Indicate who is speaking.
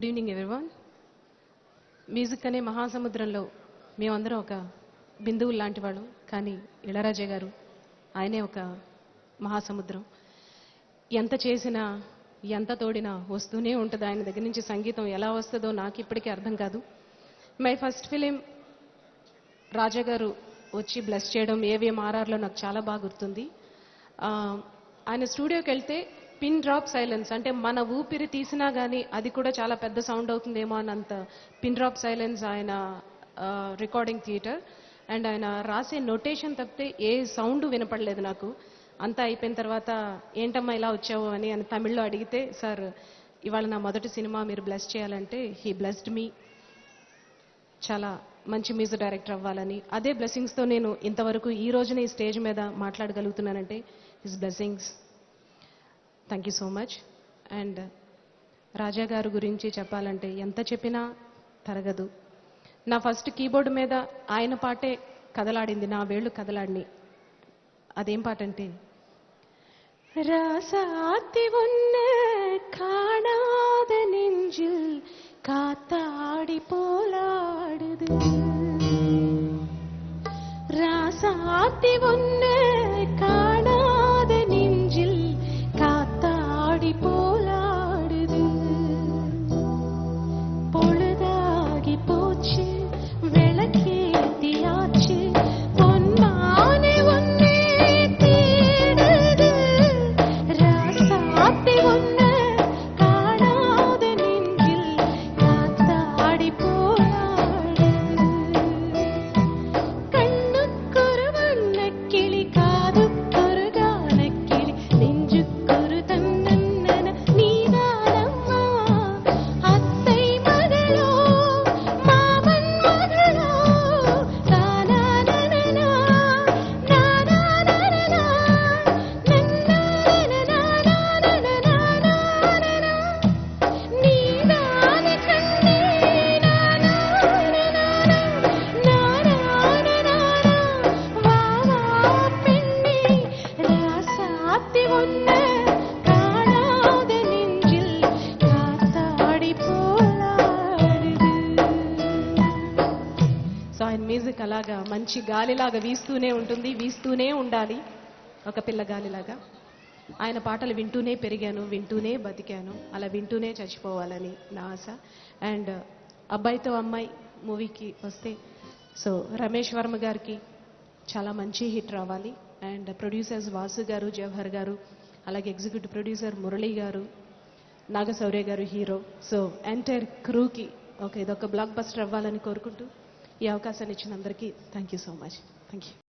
Speaker 1: Good evening everyone. Music అనే మహాసముద్రంలో మేమందరం ఒక బిందువు లాంటి వాళ్ళం. కానీ ఇళయరాజా గారు ఆయనే ఒక మహాసముద్రం. ఎంత చేసినా ఎంత తోడినా వస్తూనే ఉంటుంది ఆయన దగ్గర నుంచి. సంగీతం ఎలా వస్తుందో నాకు ఇప్పటికీ అర్థం కాదు. మై ఫస్ట్ ఫిలిం రాజా గారు వచ్చి బ్లెస్ చేయడం AVMRRలో నాకు చాలా బాగా గుర్తుంది. ఆయన స్టూడియోకి వెళ్తే పిన్ డ్రాప్ సైలెన్స్, అంటే మన ఊపిరి తీసినా కానీ అది కూడా చాలా పెద్ద సౌండ్ అవుతుందేమో అన్నంత పిన్ డ్రాప్ సైలెన్స్ ఆయన రికార్డింగ్ థియేటర్. అండ్ ఆయన రాసే నొటేషన్ తప్పితే ఏ సౌండ్ వినపడలేదు నాకు. అంతా అయిపోయిన తర్వాత ఏంటమ్మా ఇలా వచ్చావు అని ఆయన తమిళ్లో అడిగితే, సార్ ఇవాళ నా మొదటి సినిమా మీరు బ్లెస్ చేయాలంటే హీ బ్లెస్డ్ మీ, చాలా మంచి మ్యూజిక్ డైరెక్టర్ అవ్వాలని. అదే బ్లెస్సింగ్స్తో నేను ఇంతవరకు ఈ రోజున ఈ స్టేజ్ మీద మాట్లాడగలుగుతున్నానంటే his blessings. Thank you so much. And Raja గారు గురించి చెప్పాలంటే ఎంత చెప్పినా తరగదు. నా ఫస్ట్ కీబోర్డ్ మీద ఆయన పాటే కదలాడింది, నా వేళ్ళు కదలాడిని. అదేం పాట అంటే, రాసాతి ఉన్న కాణాద నెంజిల్ కాతాడి పోలాడుదు, రాసాతి ఉన్న కాణాద నెంజిల్ காத்தாடி போலாடுது, பொழுதாகி போச்சு விளக்கேத்தியாச்சு பொன்மானே ஒன்னே தேடுது, ராசாத்தி ஒன்ன காணாத நெஞ்சில் காத்தாடி போலாடுது, கண்ணுக்கொரு வண்ணக்கிளி காதுக்கொரு கானக்கிளி நெஞ்சு ఆయన మ్యూజిక్ అలాగా మంచి గాలిలాగా వీస్తూనే ఉంటుంది, వీస్తూనే ఉండాలి, ఒక పిల్ల గాలిలాగా. ఆయన పాటలు వింటూనే పెరిగాను, వింటూనే బతికాను, అలా వింటూనే చచ్చిపోవాలని నా ఆశ. అండ్ అబ్బాయితో అమ్మాయి మూవీకి వస్తే, సో రమేష్ వర్మ గారికి చాలా మంచి హిట్ రావాలి. అండ్ ప్రొడ్యూసర్స్ వాసు గారు, జవహర్ గారు, అలాగే ఎగ్జిక్యూటివ్ ప్రొడ్యూసర్ మురళి గారు, నాగశౌర్య గారు హీరో, సో ఎంటైర్ క్రూకి ఇదొక బ్లాక్ బస్టర్ అవ్వాలని కోరుకుంటూ ఈ అవకాశాన్ని ఇచ్చిన అందరికీ thank you so much. Thank you.